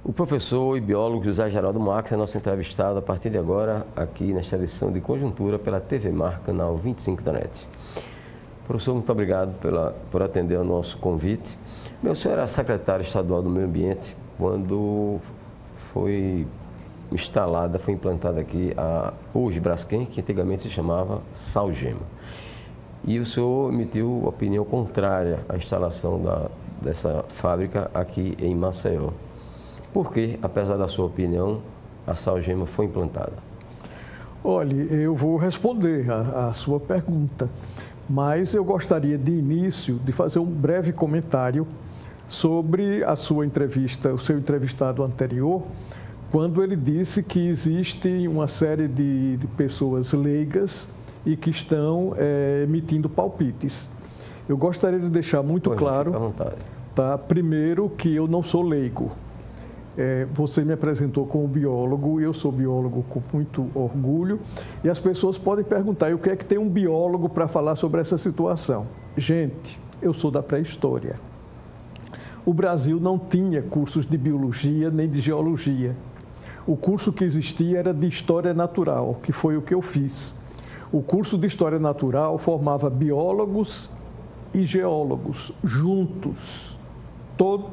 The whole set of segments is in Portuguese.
O professor e biólogo José Geraldo Marques é nosso entrevistado a partir de agora aqui nesta edição de Conjuntura pela TV Mar, canal 25 da NET. Professor, muito obrigado por atender ao nosso convite. O senhor era secretário estadual do Meio Ambiente quando foi implantada aqui hoje Braskem, que antigamente se chamava Salgema. E o senhor emitiu opinião contrária à instalação dessa fábrica aqui em Maceió. Por que, apesar da sua opinião, a Salgema foi implantada? Olha, eu vou responder a sua pergunta, mas eu gostaria de início de fazer um breve comentário sobre a sua entrevista, o seu entrevistado anterior, quando ele disse que existe uma série de pessoas leigas e que estão emitindo palpites. Eu gostaria de deixar muito claro, tá, primeiro, que eu não sou leigo. Você me apresentou como biólogo, eu sou biólogo com muito orgulho, e as pessoas podem perguntar, e o que é que tem um biólogo para falar sobre essa situação? Gente, eu sou da pré-história. O Brasil não tinha cursos de biologia nem de geologia. O curso que existia era de História Natural, que foi o que eu fiz. O curso de História Natural formava biólogos e geólogos juntos.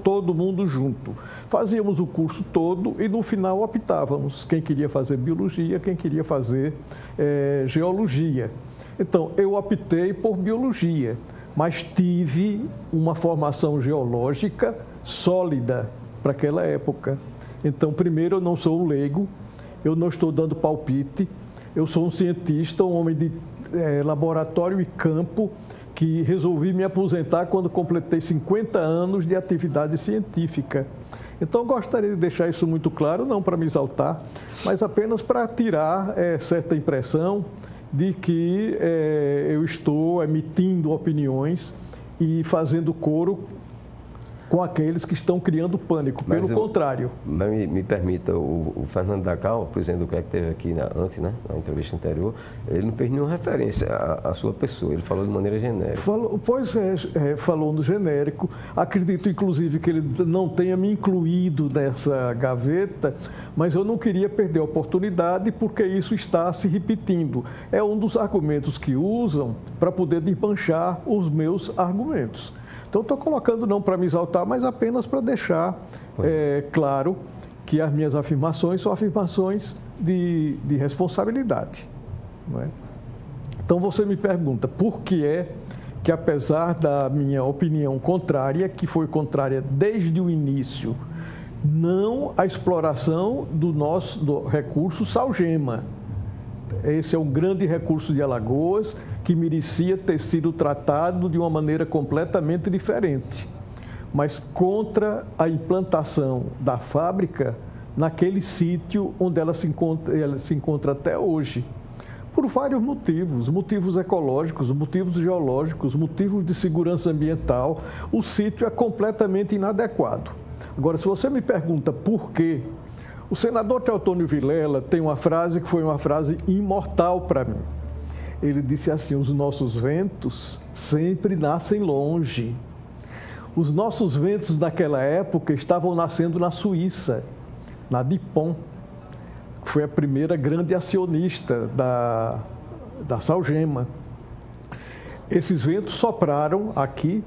Todo mundo junto. Fazíamos o curso todo e no final optávamos quem queria fazer biologia, quem queria fazer geologia. Então, eu optei por biologia, mas tive uma formação geológica sólida para aquela época. Então, primeiro, eu não sou um leigo, eu não estou dando palpite, eu sou um cientista, um homem de laboratório e campo, que resolvi me aposentar quando completei 50 anos de atividade científica. Então, eu gostaria de deixar isso muito claro, não para me exaltar, mas apenas para tirar certa impressão de que eu estou emitindo opiniões e fazendo coro com aqueles que estão criando pânico, pelo contrário. Mas me permita, o Fernando Dacal, presidente do CREA, que esteve aqui antes, né, na entrevista anterior, ele não fez nenhuma referência à sua pessoa, ele falou de maneira genérica. Falou no genérico. Acredito, inclusive, que ele não tenha me incluído nessa gaveta, mas eu não queria perder a oportunidade porque isso está se repetindo. É um dos argumentos que usam para poder desmanchar os meus argumentos. Então, estou colocando não para me exaltar, mas apenas para deixar claro que as minhas afirmações são afirmações de responsabilidade. Não é? Então, você me pergunta por que é que, apesar da minha opinião contrária, que foi contrária desde o início, não a exploração do recurso Salgema. Esse é um grande recurso de Alagoas que merecia ter sido tratado de uma maneira completamente diferente, mas contra a implantação da fábrica naquele sítio onde ela se encontra até hoje, por vários motivos, motivos ecológicos, motivos geológicos, motivos de segurança ambiental. O sítio é completamente inadequado. Agora, se você me pergunta por quê, o senador Teotônio Vilela tem uma frase que foi uma frase imortal para mim. Ele disse assim: os nossos ventos sempre nascem longe. Os nossos ventos naquela época estavam nascendo na Suíça, na DuPont, que foi a primeira grande acionista da Salgema. Esses ventos sopraram aqui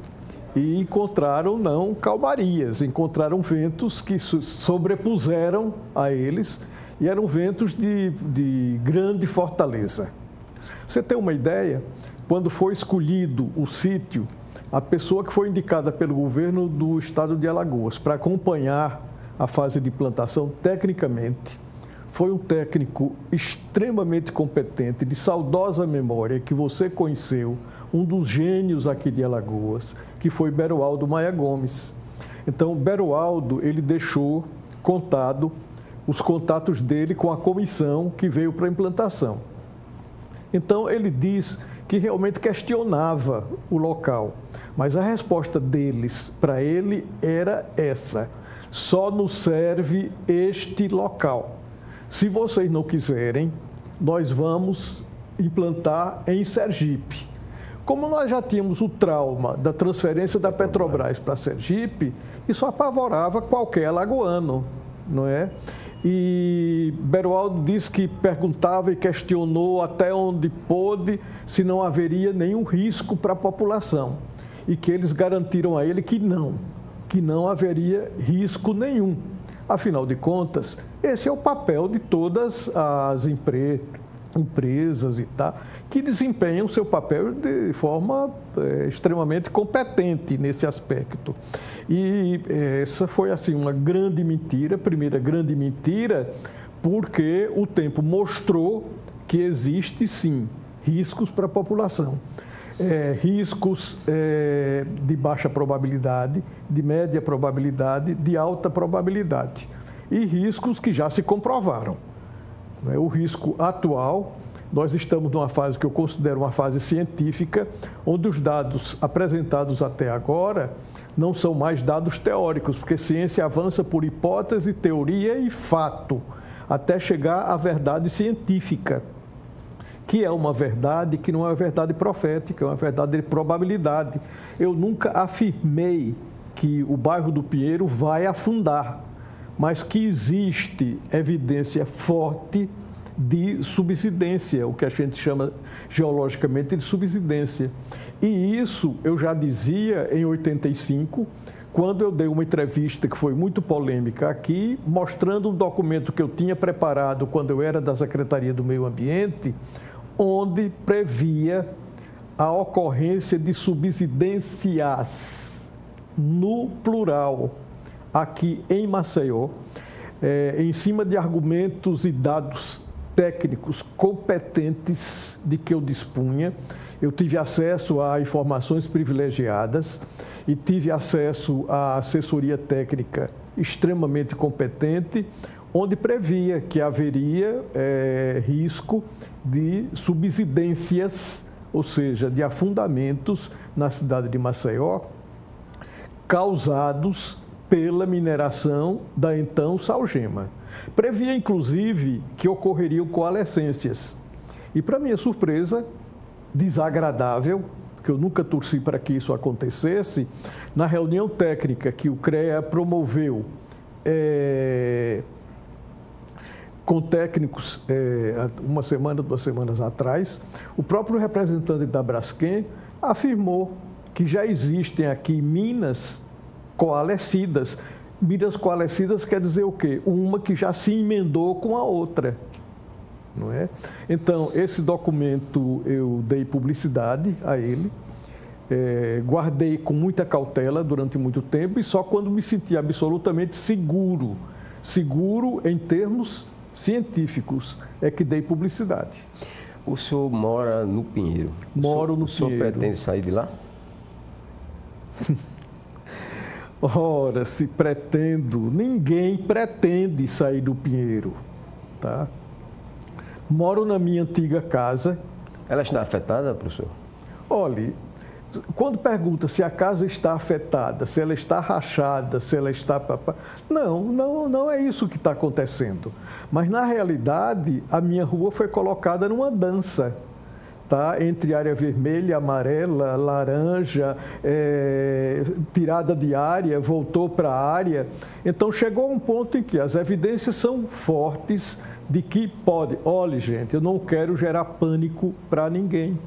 e encontraram não calmarias, encontraram ventos que sobrepuseram a eles e eram ventos de grande fortaleza. Você tem uma ideia? Quando foi escolhido o sítio, a pessoa que foi indicada pelo governo do estado de Alagoas para acompanhar a fase de plantação tecnicamente, foi um técnico extremamente competente, de saudosa memória, que você conheceu, um dos gênios aqui de Alagoas, que foi Beroaldo Maia Gomes. Então, Beroaldo, ele deixou contado os contatos dele com a comissão que veio para a implantação. Então, ele diz que realmente questionava o local, mas a resposta deles para ele era essa: só nos serve este local. Se vocês não quiserem, nós vamos implantar em Sergipe. Como nós já tínhamos o trauma da transferência da Petrobras para Sergipe, isso apavorava qualquer alagoano. não é? E Beroaldo disse que perguntava e questionou até onde pôde se não haveria nenhum risco para a população. E que eles garantiram a ele que não haveria risco nenhum. Afinal de contas, esse é o papel de todas as empresas e tal, que desempenham seu papel de forma extremamente competente nesse aspecto. E essa foi assim uma grande mentira, primeira grande mentira, porque o tempo mostrou que existe sim riscos para a população. Riscos de baixa probabilidade, de média probabilidade, de alta probabilidade. E riscos que já se comprovaram. O risco atual, nós estamos numa fase que eu considero uma fase científica, onde os dados apresentados até agora não são mais dados teóricos, porque ciência avança por hipótese, teoria e fato, até chegar à verdade científica, que é uma verdade que não é uma verdade profética, é uma verdade de probabilidade. Eu nunca afirmei que o bairro do Pinheiro vai afundar, mas que existe evidência forte de subsidência, o que a gente chama geologicamente de subsidência. E isso eu já dizia em 85, quando eu dei uma entrevista que foi muito polêmica aqui, mostrando um documento que eu tinha preparado quando eu era da Secretaria do Meio Ambiente, onde previa a ocorrência de subsidências no plural aqui em Maceió, em cima de argumentos e dados técnicos competentes de que eu dispunha. Eu tive acesso a informações privilegiadas e tive acesso à assessoria técnica extremamente competente, onde previa que haveria risco de subsidências, ou seja, de afundamentos na cidade de Maceió, causados pela mineração da então Salgema. Previa, inclusive, que ocorreriam coalescências. E, para minha surpresa, desagradável, porque eu nunca torci para que isso acontecesse, na reunião técnica que o CREA promoveu com técnicos, uma semana, 2 semanas atrás, o próprio representante da Braskem afirmou que já existem aqui minas coalescidas. Minas coalescidas quer dizer o quê? Uma que já se emendou com a outra, não é? Então, esse documento eu dei publicidade a ele, guardei com muita cautela durante muito tempo e só quando me senti absolutamente seguro em termos científicos, é que dei publicidade. O senhor mora no Pinheiro? Moro no Pinheiro. O senhor pretende sair de lá? Ora, se pretendo, ninguém pretende sair do Pinheiro, tá? Moro na minha antiga casa. Ela está afetada, professor? Olhe, quando pergunta se a casa está afetada, se ela está rachada, se ela está... Não é isso que está acontecendo. Mas, na realidade, a minha rua foi colocada numa dança, tá? Entre área vermelha, amarela, laranja, tirada de área, voltou para a área. Então, chegou um ponto em que as evidências são fortes de que pode... Olhe, gente, eu não quero gerar pânico para ninguém.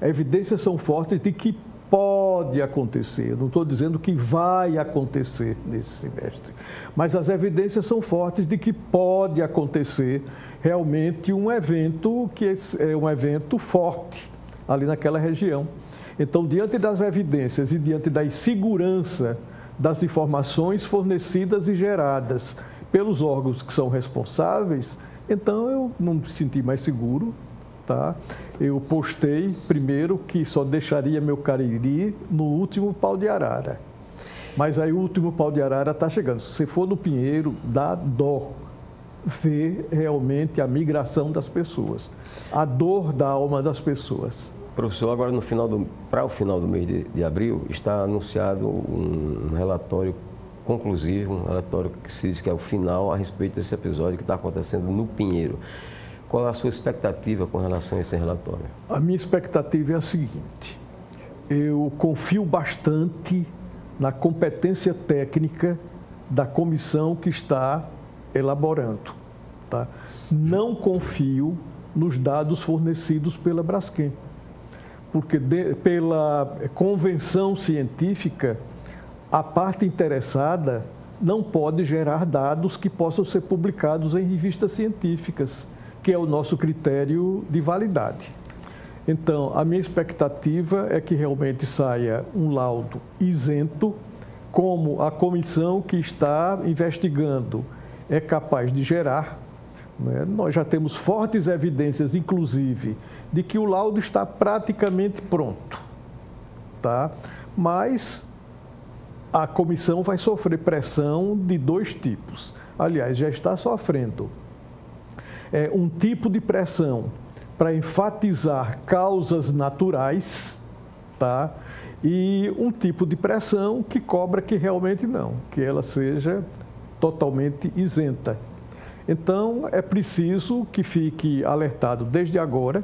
Evidências são fortes de que pode acontecer. Eu não estou dizendo que vai acontecer nesse semestre, mas as evidências são fortes de que pode acontecer realmente um evento que é um evento forte ali naquela região. Então, diante das evidências e diante da insegurança das informações fornecidas e geradas pelos órgãos que são responsáveis, então eu não me senti mais seguro. Tá? Eu postei primeiro que só deixaria meu Cariri no último pau de arara. Mas aí o último pau de arara está chegando. Se você for no Pinheiro, dá dó ver realmente a migração das pessoas, a dor da alma das pessoas. Professor, agora para o final do mês de abril, está anunciado um relatório conclusivo, um relatório que se diz que é o final a respeito desse episódio que está acontecendo no Pinheiro. Qual é a sua expectativa com relação a esse relatório? A minha expectativa é a seguinte: eu confio bastante na competência técnica da comissão que está elaborando. Tá? Não confio nos dados fornecidos pela Braskem, porque pela convenção científica, a parte interessada não pode gerar dados que possam ser publicados em revistas científicas, que é o nosso critério de validade. Então, a minha expectativa é que realmente saia um laudo isento, como a comissão que está investigando é capaz de gerar. Né? Nós já temos fortes evidências, inclusive, de que o laudo está praticamente pronto. Tá? Mas a comissão vai sofrer pressão de dois tipos. Aliás, já está sofrendo. Um tipo de pressão para enfatizar causas naturais, tá? E um tipo de pressão que cobra que realmente não, que ela seja totalmente isenta. Então, é preciso que fique alertado desde agora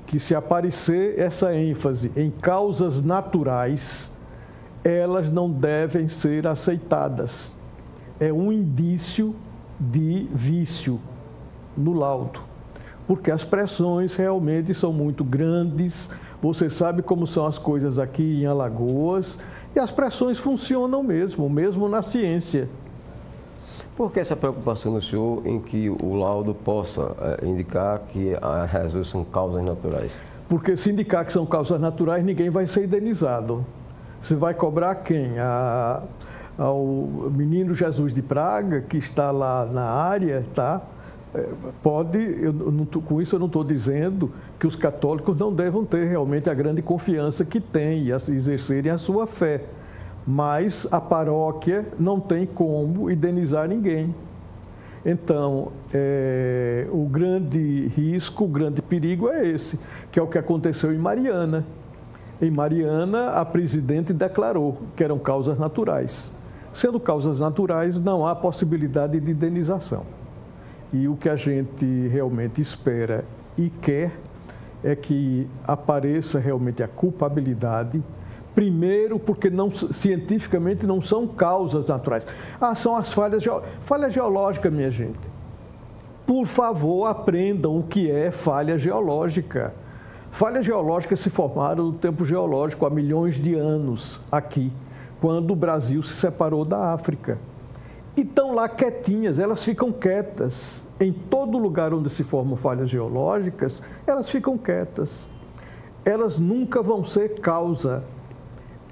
que, se aparecer essa ênfase em causas naturais, elas não devem ser aceitadas. É um indício de vício no laudo, porque as pressões realmente são muito grandes. Você sabe como são as coisas aqui em Alagoas, e as pressões funcionam mesmo na ciência. Por que essa preocupação do senhor em que o laudo possa indicar que às vezes são causas naturais? Porque se indicar que são causas naturais, ninguém vai ser indenizado. Você vai cobrar quem? Ao menino Jesus de Praga, que está lá na área, tá? Com isso eu não estou dizendo que os católicos não devam ter realmente a grande confiança que têm e exercerem a sua fé. Mas a paróquia não tem como indenizar ninguém. Então, o grande risco, o grande perigo é esse, que é o que aconteceu em Mariana. Em Mariana, a presidente declarou que eram causas naturais. Sendo causas naturais, não há possibilidade de indenização. E o que a gente realmente espera e quer é que apareça realmente a culpabilidade. Primeiro, porque cientificamente não são causas naturais. São as falhas geológicas, minha gente. Por favor, aprendam o que é falha geológica. Falhas geológicas se formaram no tempo geológico há milhões de anos aqui, quando o Brasil se separou da África. E estão lá quietinhas, elas ficam quietas. Em todo lugar onde se formam falhas geológicas, elas ficam quietas. Elas nunca vão ser causa.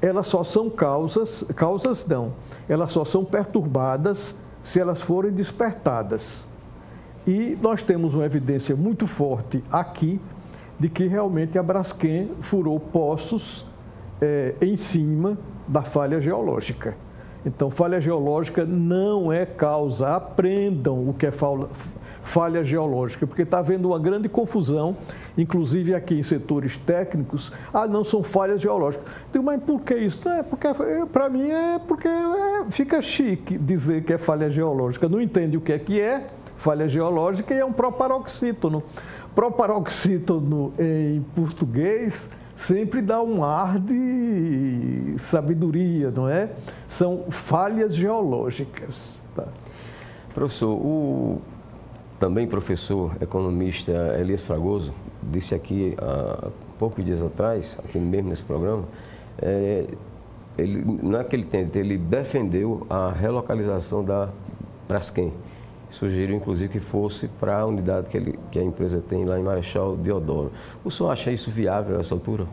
Elas só são causas não. Elas só são perturbadas se elas forem despertadas. E nós temos uma evidência muito forte aqui de que realmente a Braskem furou poços em cima da falha geológica. Então, falha geológica não é causa. Aprendam o que é falha geológica, porque está havendo uma grande confusão, inclusive aqui em setores técnicos. Não são falhas geológicas. Digo, mas por que isso? Não, porque para mim porque fica chique dizer que é falha geológica. Não entende o que é falha geológica e é um proparoxítono. Proparoxítono em português sempre dá um ar de sabedoria, não é? São falhas geológicas. Tá? Professor, também professor economista Elias Fragoso disse aqui há poucos dias atrás, aqui mesmo nesse programa, não é que ele defendeu a relocalização da Braskem. Sugeriu, inclusive, que fosse para a unidade que a empresa tem lá em Marechal Deodoro. O senhor acha isso viável a essa altura?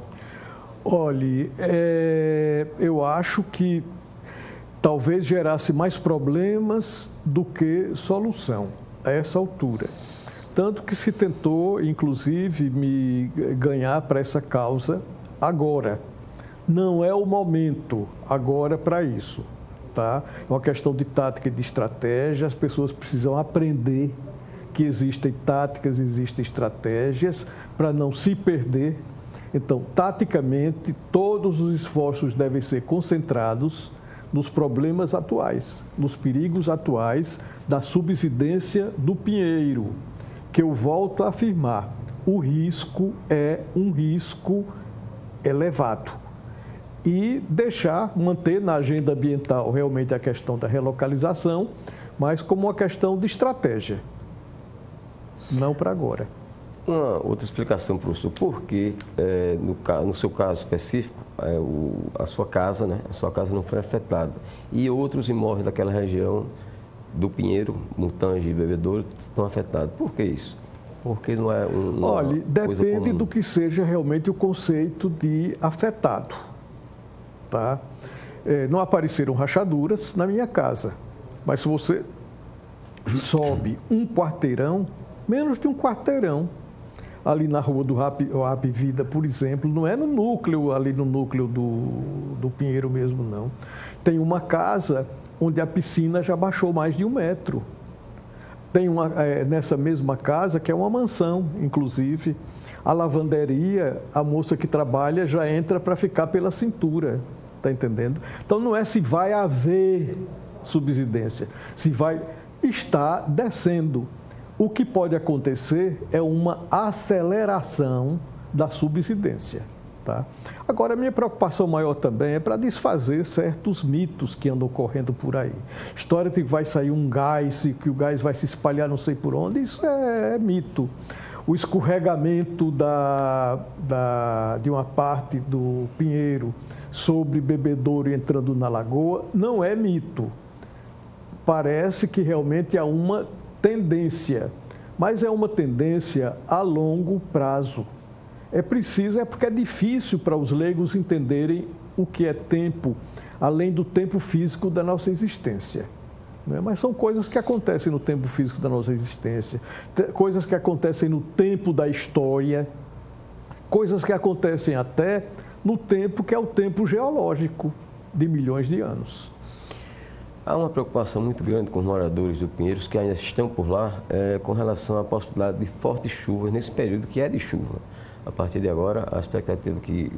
Olhe, eu acho que talvez gerasse mais problemas do que solução a essa altura. Tanto que se tentou, inclusive, me ganhar para essa causa agora. Não é o momento agora para isso. Tá? É uma questão de tática e de estratégia. As pessoas precisam aprender que existem táticas, existem estratégias para não se perder. Então, taticamente, todos os esforços devem ser concentrados nos problemas atuais, nos perigos atuais da subsidência do pinheiro, que eu volto a afirmar, o risco é um risco elevado. E manter na agenda ambiental realmente a questão da relocalização, mas como uma questão de estratégia, não para agora. Uma outra explicação, professor, por que, no seu caso específico, a sua casa, né, a sua casa não foi afetada e outros imóveis daquela região do Pinheiro, Mutange e Bebedouro estão afetados? Por que isso? Porque não é uma Olha, depende do que seja realmente o conceito de afetado. Tá? Não apareceram rachaduras na minha casa, mas se você sobe um quarteirão, menos de um quarteirão, ali na rua do Rap Vida, por exemplo, não é no núcleo, ali no núcleo do Pinheiro mesmo, não. Tem uma casa onde a piscina já baixou mais de 1 metro. Tem nessa mesma casa, que é uma mansão, inclusive, a lavanderia, a moça que trabalha já entra para ficar pela cintura, está entendendo? Então, não é se vai haver subsidência, se vai estar descendo. O que pode acontecer é uma aceleração da subsidência. Tá? Agora, a minha preocupação maior também é para desfazer certos mitos que andam correndo por aí. História de que vai sair um gás, que o gás vai se espalhar não sei por onde, isso é mito. O escorregamento de uma parte do Pinheiro sobre Bebedouro entrando na lagoa não é mito. Parece que realmente há uma tendência, mas é uma tendência a longo prazo. Porque é difícil para os leigos entenderem o que é tempo, além do tempo físico da nossa existência. Né? Mas são coisas que acontecem no tempo físico da nossa existência, coisas que acontecem no tempo da história, coisas que acontecem até no tempo que é o tempo geológico, de milhões de anos. Há uma preocupação muito grande com os moradores do Pinheiros que ainda estão por lá com relação à possibilidade de fortes chuvas nesse período que é de chuva. A partir de agora, a expectativa que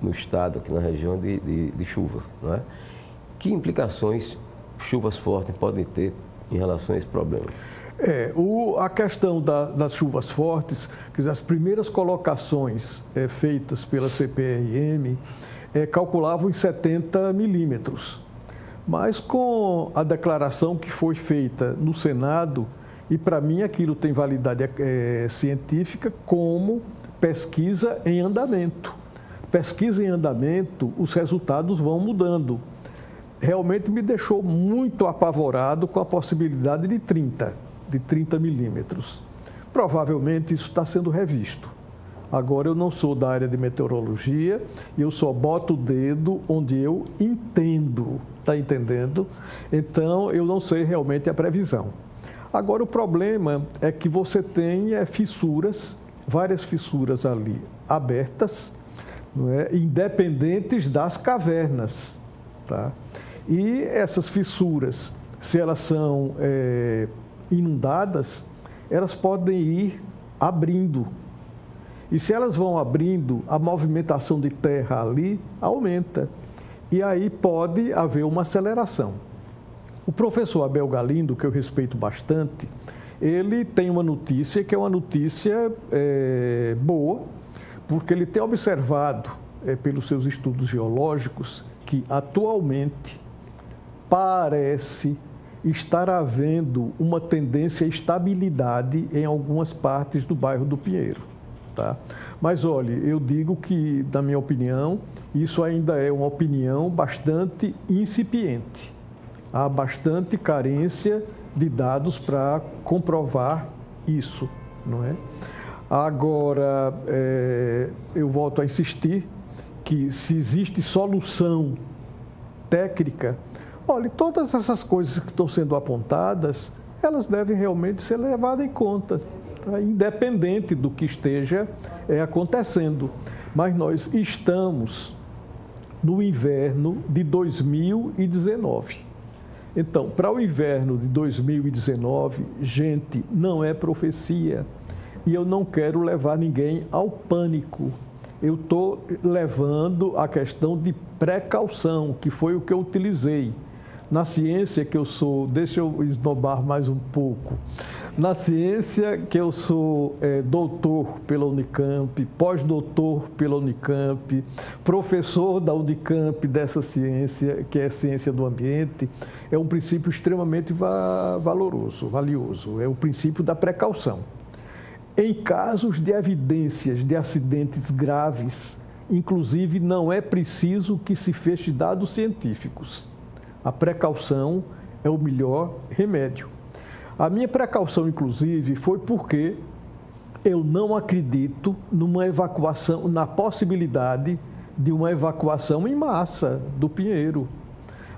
no estado, aqui na região, de chuva. Não é? Que implicações chuvas fortes podem ter em relação a esse problema? A questão das chuvas fortes, quer dizer, as primeiras colocações feitas pela CPRM calculavam em 70 milímetros. Mas com a declaração que foi feita no Senado, e para mim aquilo tem validade científica como pesquisa em andamento. Pesquisa em andamento, os resultados vão mudando. Realmente me deixou muito apavorado com a possibilidade de 30 milímetros. Provavelmente isso está sendo revisto. Agora eu não sou da área de meteorologia, eu só boto o dedo onde eu entendo, está entendendo? Então eu não sei realmente a previsão. Agora o problema é que você tem fissuras, várias fissuras ali abertas, não é? Independentes das cavernas. Tá? E essas fissuras, se elas são inundadas, elas podem ir abrindo. E se elas vão abrindo, a movimentação de terra ali aumenta. E aí pode haver uma aceleração. O professor Abel Galindo, que eu respeito bastante, ele tem uma notícia que é uma notícia boa, porque ele tem observado, pelos seus estudos geológicos, que atualmente parece estar havendo uma tendência à estabilidade em algumas partes do bairro do Pinheiro. Tá? Mas, olha, eu digo que, na minha opinião, isso ainda é uma opinião bastante incipiente. Há bastante carência de dados para comprovar isso, não é? Agora, eu volto a insistir que se existe solução técnica, olha, todas essas coisas que estão sendo apontadas, elas devem realmente ser levadas em conta, tá? Independente do que esteja acontecendo. Mas nós estamos no inverno de 2019. Então, para o inverno de 2019, gente, não é profecia. E eu não quero levar ninguém ao pânico. Eu estou levando a questão de precaução, que foi o que eu utilizei. Na ciência que eu sou, deixa eu esnobar mais um pouco, na ciência que eu sou doutor pela Unicamp, pós-doutor pela Unicamp, professor da Unicamp dessa ciência, que é a ciência do ambiente, é um princípio extremamente valioso, é o princípio da precaução. Em casos de evidências de acidentes graves, inclusive não é preciso que se feche dados científicos. A precaução é o melhor remédio. A minha precaução, inclusive, foi porque eu não acredito numa evacuação, na possibilidade de uma evacuação em massa do Pinheiro.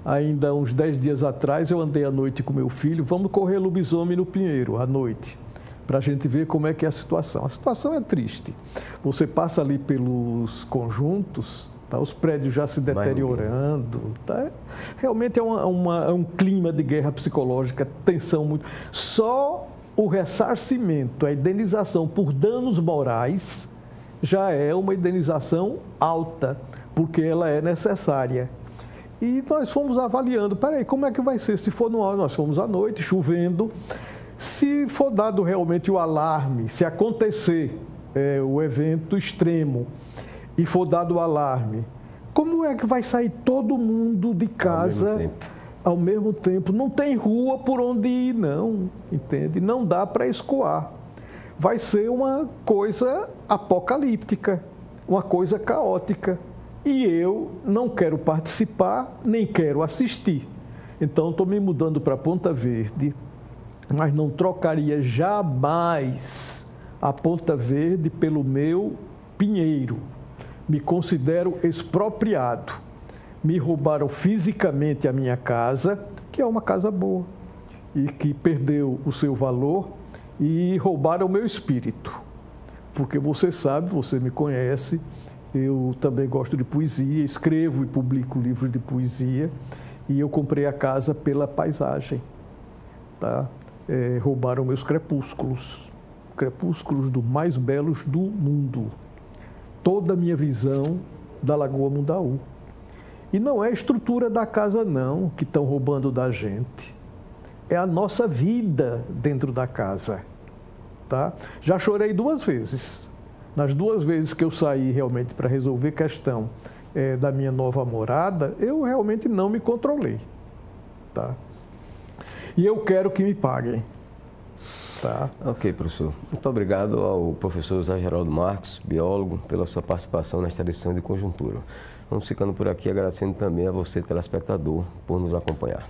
Ainda uns 10 dias atrás, eu andei à noite com meu filho, vamos correr lobisomem no Pinheiro, à noite, para a gente ver como é que é a situação. A situação é triste. Você passa ali pelos conjuntos, tá, os prédios já se deteriorando. Tá? Realmente é um clima de guerra psicológica, tensão muito. Só o ressarcimento, a indenização por danos morais, já é uma indenização alta, porque ela é necessária. E nós fomos avaliando, peraí, como é que vai ser? Se for nós fomos à noite, chovendo. Se for dado realmente o alarme, se acontecer o evento extremo e for dado o alarme, como é que vai sair todo mundo de casa ao mesmo tempo? Não tem rua por onde ir, não, entende? Não dá para escoar. Vai ser uma coisa apocalíptica, uma coisa caótica. E eu não quero participar, nem quero assistir. Então, estou me mudando para Ponta Verde, mas não trocaria jamais a Ponta Verde pelo meu Pinheiro. Me considero expropriado. Me roubaram fisicamente a minha casa, que é uma casa boa, e que perdeu o seu valor, e roubaram o meu espírito. Porque você sabe, você me conhece, eu também gosto de poesia, escrevo e publico livros de poesia, e eu comprei a casa pela paisagem, tá? Roubaram meus crepúsculos do mais belos do mundo. Toda a minha visão da Lagoa Mundaú. E não é a estrutura da casa, não, que estão roubando da gente. É a nossa vida dentro da casa. Tá? Já chorei 2 vezes. Nas 2 vezes que eu saí realmente para resolver questão da minha nova morada, eu realmente não me controlei. Tá? E eu quero que me paguem. Tá? Ok, professor. Muito obrigado ao professor José Geraldo Marques, biólogo, pela sua participação nesta edição de Conjuntura. Vamos ficando por aqui, agradecendo também a você, telespectador, por nos acompanhar.